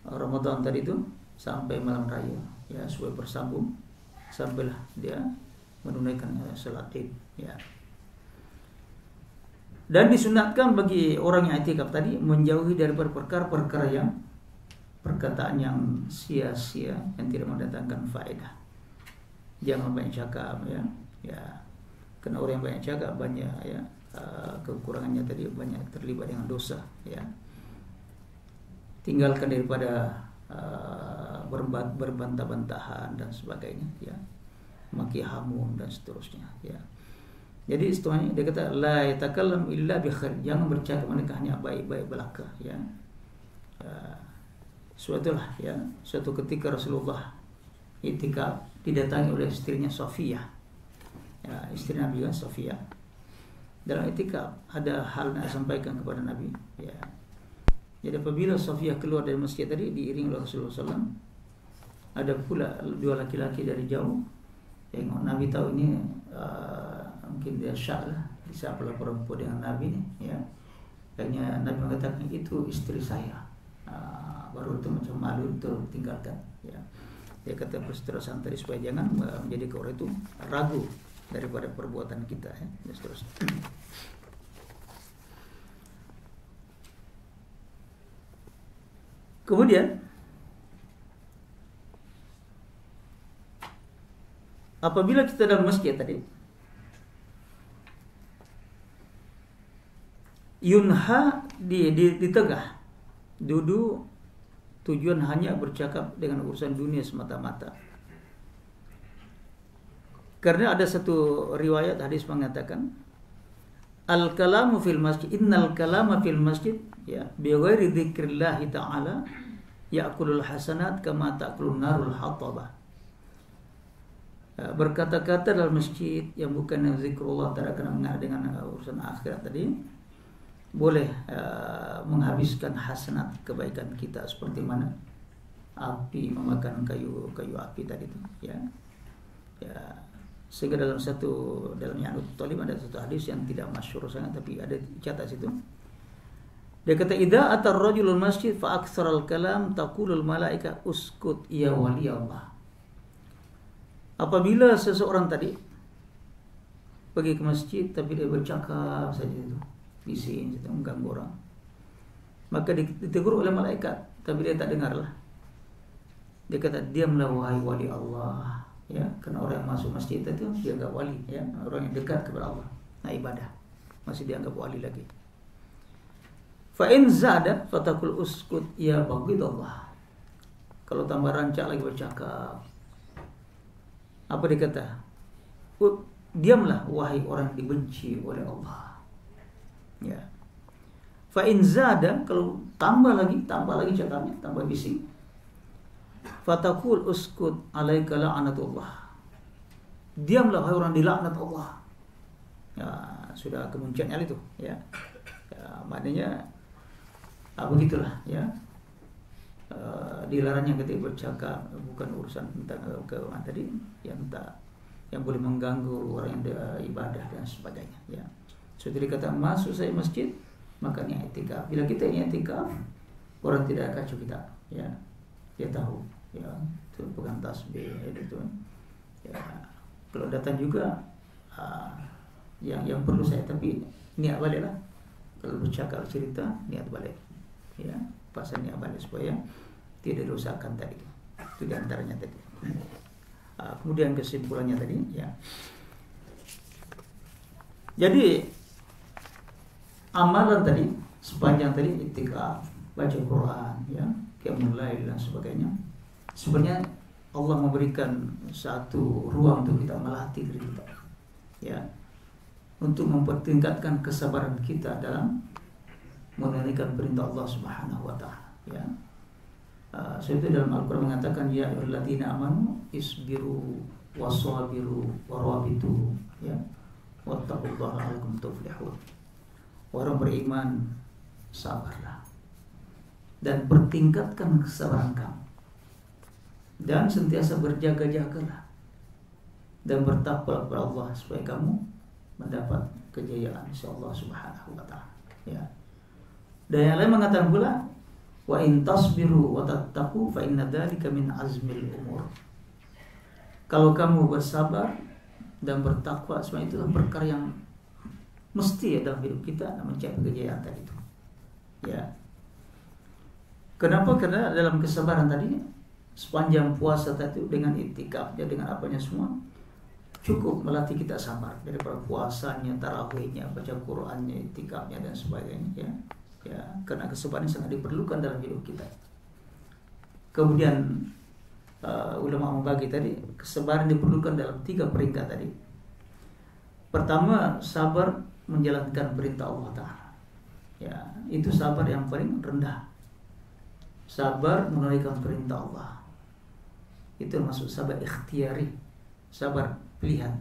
Speaker 1: Ramadan tadi itu sampai malam raya, ya, supaya bersambung sampailah dia menunaikan salat Id, ya. Dan disunatkan bagi orang yang i'tikaf tadi menjauhi daripada perkara-perkara yang perkataan yang sia-sia, yang tidak mendatangkan faedah. Jangan banyak cakap, ya, ya. Karena orang yang banyak cakap banyak, ya, kekurangannya tadi banyak terlibat dengan dosa, ya. Tinggalkan daripada berbantah-bantahan dan sebagainya, ya, maki hamun dan seterusnya, ya. Jadi setelahnya dia kata la yatakallam illa bi khair, jangan bercakap mereka hanya baik-baik belaka, ya. Suatulah, ya, suatu ketika Rasulullah i'tikaf didatangi oleh istrinya Sofia, ya, istri Nabi kan Sofia. dalam i'tikaf ada hal yang disampaikan kepada Nabi, ya. Jadi apabila Safiyah keluar dari masjid tadi diiringi oleh Rasulullah SAW, ada pula dua laki-laki dari jauh. Tengok Nabi tahu ini mungkin dia syak lah, bisa pula perempuan dengan Nabi ni, ya. Akhirnya Nabi mengatakan itu istri saya. Baru itu macam malu itu tinggalkan, ya. Dia kata terus tadi supaya jangan menjadi orang itu ragu daripada perbuatan kita, ya. Dan seterusnya. Kemudian apabila kita dalam masjid tadi, yunha di tengah duduk, tujuan hanya bercakap dengan urusan dunia semata-mata. Karena ada satu riwayat hadis mengatakan, al-kalamu fil masjid, innal kalama fil masjid, ya, bi ghairi dzikrillah ta'ala ya'kulul hasanat kama ta'kulun narul hatabah. Berkata-kata dalam masjid yang bukan zikrullah ta'ala, kena mengenai dengan urusan akhirat tadi, boleh menghabiskan hasanat kebaikan kita seperti mana api memakan kayu api tadi itu, ya. Ya, sehingga dalam Ya'nut Talib ada satu hadis yang tidak masyhur sangat tapi ada catat situ. Dia kata, idza atar rajulul masjid fa aktsaral kalam taqulul malaika uskut ya wali Allah. Apabila seseorang tadi pergi ke masjid tapi dia bercakap saja itu, bising saja, mengganggu orang, maka ditegur oleh malaikat tapi dia tak dengarlah. Dia kata, diamlah wahai wali Allah, ya, karena orang yang masuk masjid itu dianggap wali, ya, orang yang dekat kepada Allah, nah ibadah masih dianggap wali lagi. Fa in zada fatakul uskut ya baghidallah. Kalau tambah rancak lagi bercakap, apa dia kata? Diamlah wahai orang yang dibenci oleh Allah. Ya. Fa in zada, kalau tambah lagi cakapnya, tambah bising. Fatakul uskut alaika la'natullah. Diamlah wahai orang dilaknat Allah. Ya, sudah kemunculan itu, ya. Ya, maknanya begitulah, ya. Dilarangnya ketika bercakap bukan urusan tentang keuangan tadi yang boleh mengganggu orang yang ibadah dan sebagainya, ya. Seperti kata masuk saya masjid maka niat i'tikaf. Bila kita niat i'tikaf, orang tidak kacau kita, ya. Dia tahu, ya, itu pegang tasbih itu, ya. Kalau datang juga yang perlu saya, tapi niat baliklah. Kalau bercakap cerita niat balik, ya, pasal niat balik supaya tidak dirusakkan tadi. Itu diantaranya tadi. Kemudian kesimpulannya tadi, ya. Jadi amalan tadi sepanjang tadi i'tikaf, baca Quran, ya, qiyamul lail dan sebagainya, sebenarnya Allah memberikan satu ruang untuk kita melatih diri kita, ya, untuk mempertingkatkan kesabaran kita dalam menunaikan perintah Allah Subhanahu wa taala, ya. Sebab itu dalam Al-Quran mengatakan, ya ayyuhalladzina amanu isbiru wasabiru warabitu, ya, wattaqullaha la'allakum tuflihun. Orang beriman, sabarlah dan bertingkatkan kesabaran kamu, dan sentiasa berjaga-jagalah dan bertakwa kepada Allah supaya kamu mendapat kejayaan insyaallah Subhanahu wa taala, ya. Dan yang lain mengatakan pula, wa in tasbiru wa tattaqu fa inna dzalika min azmil umur. Kalau kamu bersabar dan bertakwa, semua itu perkara yang mesti ya dalam hidup kita mencapai kejayaan tadi itu, ya. Kenapa? Karena dalam kesabaran tadi, sepanjang puasa tadi dengan i'tikafnya, dengan apanya semua, cukup melatih kita sabar daripada puasanya, tarawihnya, baca Qur'annya, i'tikafnya dan sebagainya, ya. Ya, karena kesabaran sangat diperlukan dalam hidup kita. Kemudian ulama membagi tadi kesabaran diperlukan dalam 3 peringkat tadi. Pertama, sabar menjalankan perintah Allah Ta'ala, ya, itu sabar yang paling rendah. Sabar menunaikan perintah Allah, itu masuk sabar ikhtiari, sabar pilihan.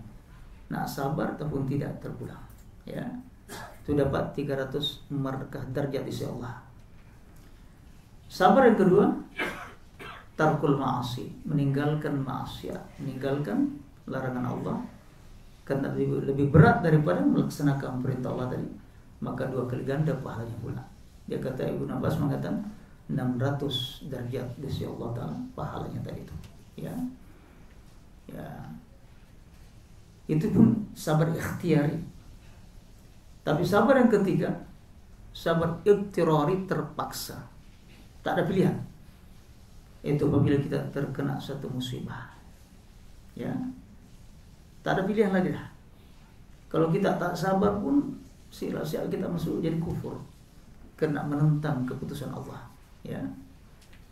Speaker 1: Nah, sabar ataupun tidak terpulang, ya. itu dapat 300 markah derajat di sisi Allah. Sabar yang kedua, tarkul ma'asi, meninggalkan maksiat, meninggalkan larangan Allah, karena lebih berat daripada melaksanakan perintah Allah tadi, maka 2 kali ganda pahalanya pula. Dia kata, Ibnu Abbas mengatakan 600 derajat di sisi Allah Ta'ala pahalanya tadi itu. Ya. Itu pun sabar ikhtiari. Tapi sabar yang ketiga, sabar iktirari, terpaksa, tak ada pilihan. Itu apabila kita terkena satu musibah, ya, tak ada pilihan lagi dah. Kalau kita tak sabar pun sia-sia kita masuk jadi kufur karena menentang keputusan Allah, ya.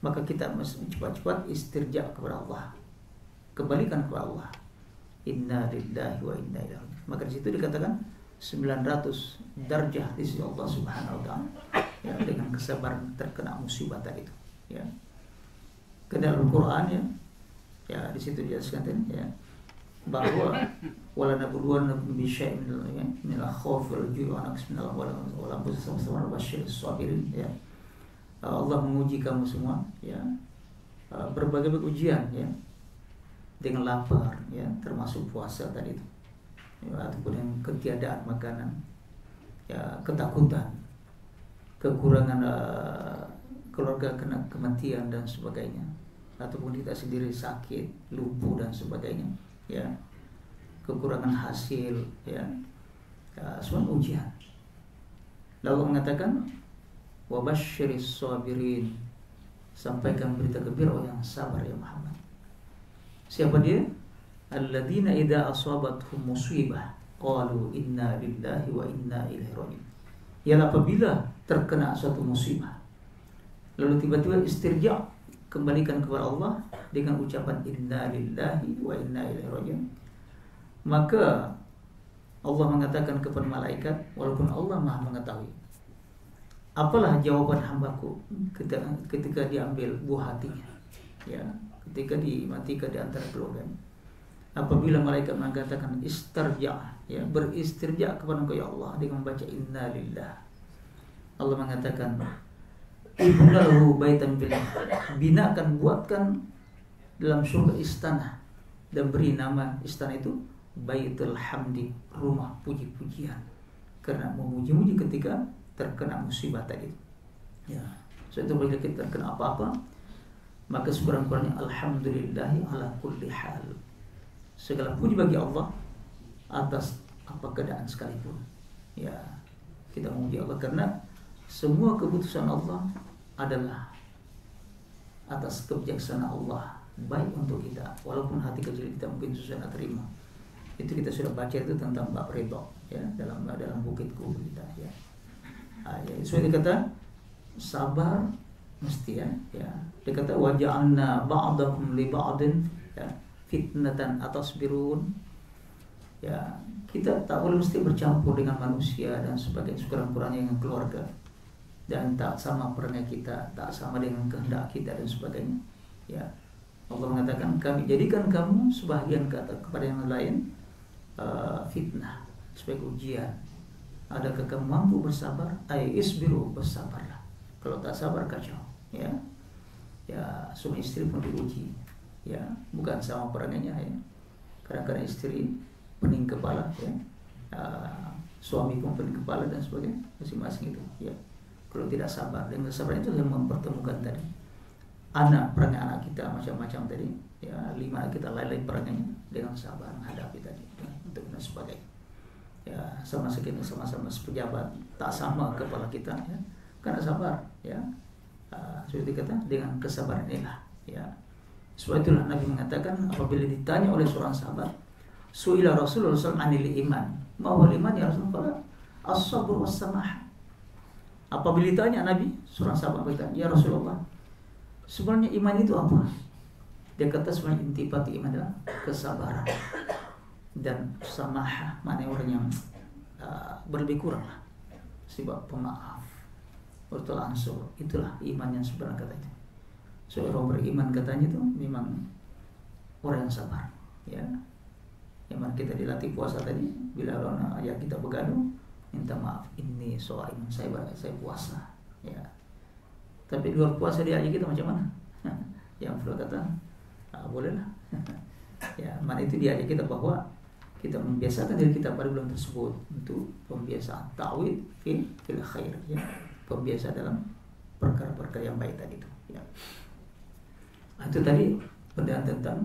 Speaker 1: Maka kita mesti cepat-cepat istirja kepada Allah, kembalikan kepada Allah. Inna lillahi wa inna ilaihi raji'un. Maka di situ dikatakan 900 darjah di sisi Allah Subhanahu wa taala, ya, dengan kesabaran terkena musibah tadi itu, ya. Ke dalam Al-Qur'an, ya, di situ dijelaskan ya, bahwa wala nabluwannakum bi syai'in min al-khawfi wal-ju'i wa naqsin min al-amwali wal-anfusi wa basyyiris sabirin, ya. Allah menguji kamu semua, ya, berbagai ujian, ya, dengan lapar, ya, termasuk puasa tadi itu, ya, ataupun yang ketiadaan makanan, ya, ketakutan, kekurangan keluarga kena kematian dan sebagainya, ataupun kita sendiri sakit, lumpuh dan sebagainya, ya, kekurangan hasil, ya, semua ujian. Lalu mengatakan wabasyiris sabirin, sampaikan berita gembira yang sabar ya Muhammad. Siapa dia? Alladzina idza asabatuhum musibah qalu inna lillahi wa inna ilaihi raji'un. Yang apabila terkena suatu musibah lalu tiba-tiba istirja, kembalikan kepada Allah dengan ucapan inna lillahi wa inna ilaihi raji'un, maka Allah mengatakan kepada malaikat, walaupun Allah Maha mengetahui, apalah jawaban hambaku ketika diambil buah hatinya, ya, ketika dimatikan di antara keluarganya. Apabila malaikat mengatakan istirja, ya, beristirja kepada Engkau ya Allah dengan membaca inna lillah, Allah mengatakan ibnahu baitan bil, binakan, buatkan dalam surga istana, dan beri nama istana itu Baitul Hamdi, rumah puji-pujian, karena memuji-muji ketika terkena musibah tadi, ya. So itu bila kita terkena apa-apa, maka sekurang-kurangnya alhamdulillahi ala kulli hal, segala puji bagi Allah atas apa keadaan sekalipun, ya, kita memuji Allah karena semua keputusan Allah adalah atas kebijaksanaan Allah, baik untuk kita, walaupun hati kecil kita mungkin susah nak terima. Itu kita sudah baca itu tentang bab ridha, ya, dalam bukit kubur kita, ya. Ya, so dia kata sabar mesti, ya. Dia kata waja'alna ba'dakum li ba'din, ya, fitnatan atasbirun. Ya, kita tak boleh mesti bercampur dengan manusia dan sebagainya, sekurang-kurangnya dengan keluarga, dan tak sama perangai kita, tak sama dengan kehendak kita dan sebagainya, ya. Allah mengatakan kami jadikan kamu sebahagian kepada yang lain fitnah, sebagai ujian. Adakah kamu mampu bersabar? Isbiru, bersabarlah. Kalau tak sabar kacau, ya. Suami istri pun diuji, ya, bukan sama perangainya, ya. Kadang-kadang istri pening kepala, ya, suami pun pening kepala dan sebagainya, masing-masing itu, ya. Kalau tidak sabar, dengan sabar itu yang mempertemukan tadi anak, perangai anak kita macam-macam tadi, ya, 5 kita lain-lain perangainya dengan sabar menghadapi tadi, ya, untuk dan sebagainya, ya. Sama-sama sepejabat, tak sama kepala kita, ya, karena sabar, ya. Seperti kata dengan kesabaran inilah, ya. Sebab itulah Nabi mengatakan apabila ditanya oleh seorang sahabat, su'ila Rasulullah SAW anil iman, ma huwal iman ya Rasulullah? As-sabr was-samah. Apabila ditanya Nabi, seorang sahabat bertanya, ya Rasulullah, sebenarnya iman itu apa? Dia kata sebenarnya intipati iman adalah kesabaran dan samahah, maknanya orang yang berlebih kurang lah, sifat pemaaf, bertelansur, itulah iman yang sebenarnya katanya. So orang beriman katanya itu memang orang yang sabar, ya. Yang kita dilatih puasa tadi, bila orang ajak kita begaduh, minta maaf, ini soaimun, saya puasa, ya. Tapi di luar puasa dia aja kita macam mana? Yang perlu kata, bolehlah. Ya, mana itu dia aja kita bahwa kita membiasakan diri kita pada bulan tersebut untuk pembiasaan ta'wid fil khair, ya. Pembiasa dalam perkara-perkara yang baik tadi itu, ya. Itu tadi pendapat tentang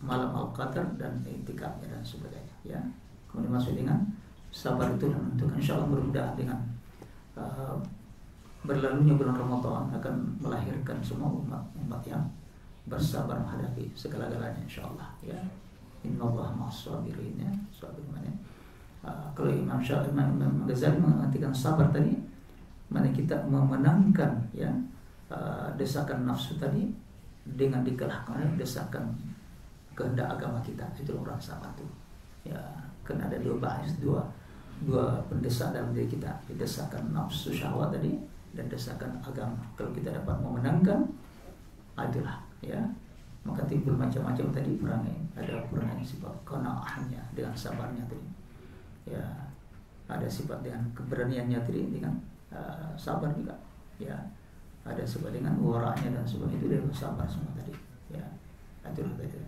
Speaker 1: malam al-qadar dan intikafnya dan sebagainya, ya. Kemudian masuk dengan sabar itu menentukan, insyaallah mudah-mudahan dengan berlalunya bulan Ramadan akan melahirkan semua umat yang bersabar menghadapi segala-galanya, insyaallah, ya. Innallaha ma'as-sabirin, ya. Sabir mana? Kalau Imam Ghazali mengartikan sabar tadi, mana kita memenangkan, ya, desakan nafsu tadi dengan dikalahkan desakan kehendak agama kita. Itu orang sabar tuh, ya. Kan ada dua pendesak dalam diri kita, desakan nafsu syahwat tadi dan desakan agama. Kalau kita dapat memenangkan, itulah, ya, maka timbul macam-macam tadi perangai. Ada perangai sifat qanaahnya dengan sabarnya tadi, ya. Ada sifat dengan keberaniannya tadi dengan sabar juga, ya. Ada sifat dengan waranya dan sebagainya, itu dari sabar semua tadi, ya. Itulah tadi.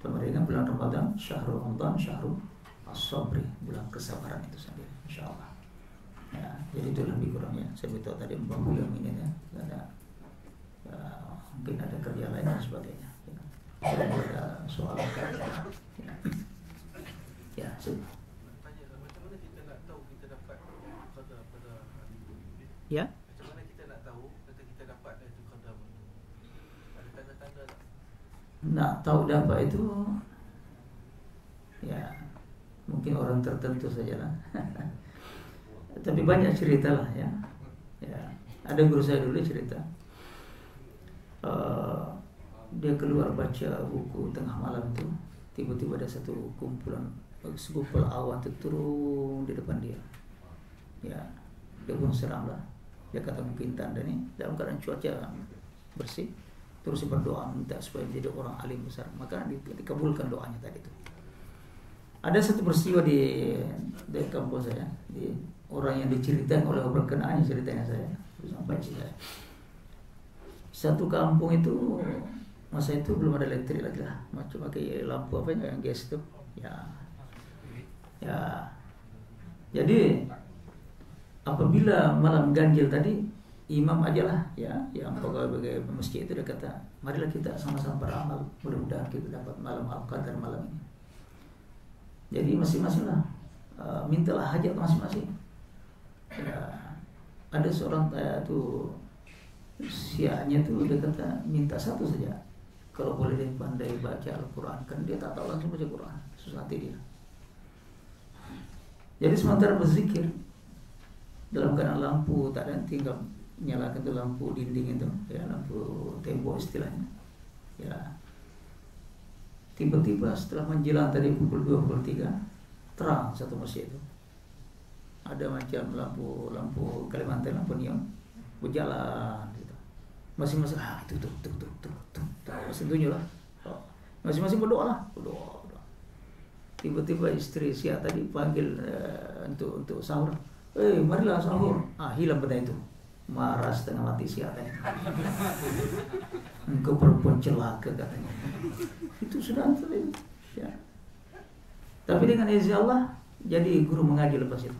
Speaker 1: Kemudian bulan Ramadan, syahrul Ramadan, syahrul as-sabri, bulan kesabaran itu sendiri, insyaallah. Ya, jadi itu lebih kurangnya. Saya beritahu tadi membangun yang ini, ya. Ada mungkin ada kerja lain dan sebagainya, ya. Kalau ada soal, ya. Ya,
Speaker 3: Tanya, macam mana kita nak tahu kita dapat qadar pada hari itu?
Speaker 1: ya.
Speaker 3: Macam mana kita nak tahu kata kita dapat itu qadar? Ada tanda-tanda tak?
Speaker 1: Nak tahu dapat itu, ya, mungkin orang tertentu sajalah. Tapi banyak cerita lah, ya. Ya, ada guru saya dulu cerita, dia keluar baca buku tengah malam itu, tiba-tiba ada satu segumpal awan itu turun di depan dia, ya. Dia pun seram lah. Dia kata mungkin tanda nih dalam keadaan cuaca bersih, terus berdoa minta supaya menjadi orang alim besar, maka dikabulkan doanya tadi itu. Ada satu peristiwa di kampung saya, di orang yang diceritain oleh orang berkenaannya ceritanya saya sampai saya. Satu kampung itu masa itu belum ada listrik lagi lah, macam pakai lampu apa yang gas itu, ya. Ya. Jadi apabila malam ganjil tadi, imam aja lah, ya, yang pegawai masjid itu dia kata, marilah kita sama-sama beramal, mudah-mudahan kita dapat malam al-qadar malam ini. Jadi masing-masing lah, mintalah hajat masing-masing. Ya, ada seorang tuh sianya tuh dia kata minta satu saja, kalau boleh dia pandai baca Al-Quran, kan dia tak tahu langsung baca Quran, susah hati dia. Jadi sementara berzikir dalam keadaan lampu tak ada, tinggal nyalakan tuh lampu dinding itu, ya, lampu tembok istilahnya, ya. Tiba-tiba setelah menjelang tadi pukul 2, pukul 3, terang satu masjid itu. Ada macam lampu Kalimantan, lampu neon berjalan gitu. Masing-masing itu tuh. Masing tunjuk lah. Masing-masing berdoa lah, berdoa. Tiba-tiba istri Sia tadi panggil untuk sahur. Marilah sahur. Hilang benda itu. Marah setengah mati Sia tadi. Engkau perempuan celaka katanya. Itu sudah tadi, ya. Tapi dengan izin Allah jadi guru mengaji lepas itu.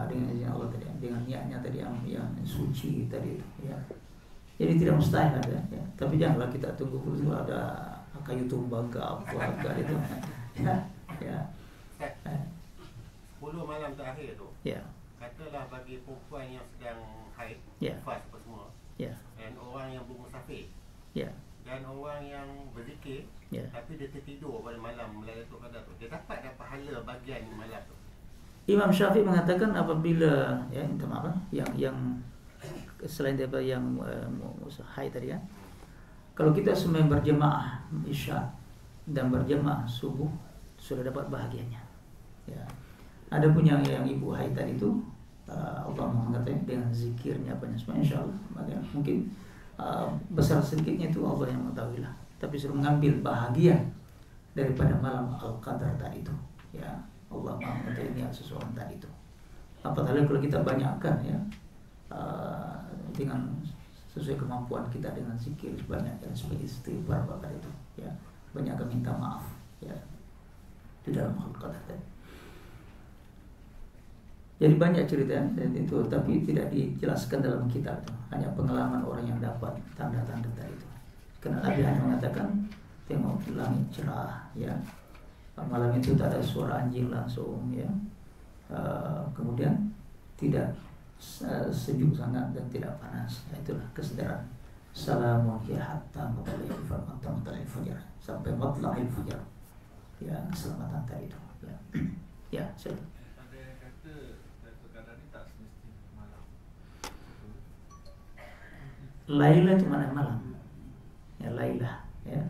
Speaker 1: Dengan izin Allah tadi, dengan niatnya tadi yang suci tadi itu, ya. Jadi tidak mustahil ada, ya. Tapi janganlah kita tunggu dulu ada kayu tumbang ke apa itu. Ya.
Speaker 4: 10 malam terakhir tu.
Speaker 1: Ya.
Speaker 4: Katalah bagi perempuan yang sedang haid,
Speaker 1: Ya.
Speaker 4: nifas apa semua.
Speaker 1: Ya.
Speaker 4: Dan orang yang bermusafir.
Speaker 1: Ya.
Speaker 4: Dan orang yang berzikir,
Speaker 1: Ya.
Speaker 4: tapi dia tertidur pada malam Lailatul Qadar tu. Dia dapat pahala bagian malam tu.
Speaker 1: Imam Syafi'i mengatakan apabila, ya, minta maaf, yang selain daripada yang haid tadi, ya, kalau kita semua berjemaah isya dan berjemaah subuh sudah dapat bahagiannya, ya. Ada pun yang ibu haid tadi itu, Allah mengatakan dengan zikirnya banyak semua, insyaallah maka mungkin besar sedikitnya itu Allah yang mengetahui lah. Tapi suruh mengambil bahagian daripada malam al-qadar tadi itu, ya. Allah Maha mengetahui niat seseorang tadi itu. Apalagi kalau kita banyakkan ya, dengan sesuai kemampuan kita dengan zikir banyak dan sebagai istighfar bakal itu ya, banyak minta maaf ya di dalam Al-Qadar tadi. Jadi banyak cerita itu, tapi tidak dijelaskan dalam kitab itu. Hanya pengalaman orang yang dapat tanda-tanda tadi itu. Karena Nabi hanya mengatakan tengok langit cerah ya, malam itu tak ada suara anjing langsung ya, kemudian tidak sejuk sangat dan tidak panas. Itulah kesadaran. Salamun ya hatta matla'il fajar, sampai matla'il fajar ya, keselamatan tadi itu ya. Ya, silakan.
Speaker 3: Ada yang kata Lailatul Qadar ni tak semestinya malam.
Speaker 1: Laila itu mana malam ya, Laila ya.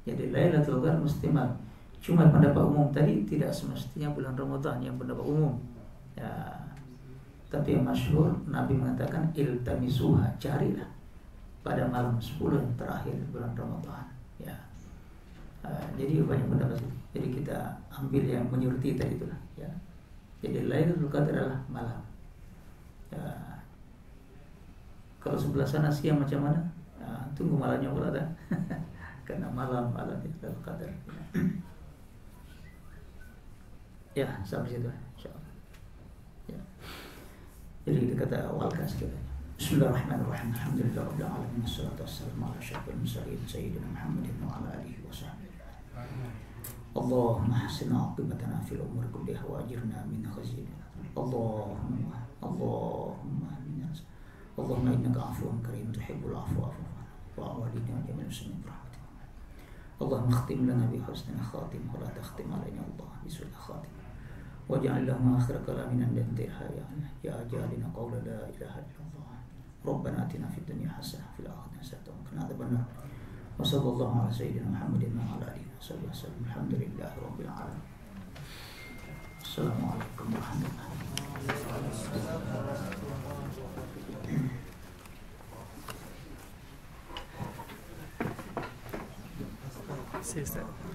Speaker 1: Jadi Lailatul Qadar mesti malam. Cuma pendapat umum tadi tidak semestinya bulan Ramadan, yang pendapat umum ya. Tapi yang masyhur Nabi mengatakan iltamisuha, carilah pada malam 10 yang terakhir bulan Ramadan ya. Jadi banyak pendapat. Jadi kita ambil yang menyurti tadi itulah ya. Jadi Lailatul Qadar adalah malam ya. Kalau sebelah sana siang macam mana? Tunggu malamnya berada. Karena malam Lailatul Qadar ya, sampai situ insyaallah ya. Jadi kita kata awalkan sekali. Bismillahirrahmanirrahim. Alhamdulillahirabbil alamin. Wassalatu wassalamu ala asyrofil mursalin sayyidina Muhammadin wa ala alihi wasahbihi. Allahumma hassin 'aqibatana fil umuri kulliha wa ajirna min khizyi. Allahumma amin. Allahumma innaka 'afuwwun karim tuhibbul 'afwa fa'fu 'anna wa walidina wa jami'il muslimin birahmatika. Allahumma khtim lana bi husnil khatim wa la takhtim alaina Allah bi su'il khatim. Waj'al lana akhir kalamina intihaya ya ajalina qawla la ilaha illallah. Rabbana atina fid dunya hasanah fil akhirati hasanah wa qina adzabannar. Wa sallallahu ala sayyidina Muhammadin wa ala alihi wasallam. Alhamdulillahi rabbil alamin. Assalamualaikum warahmatullahi wabarakatuh.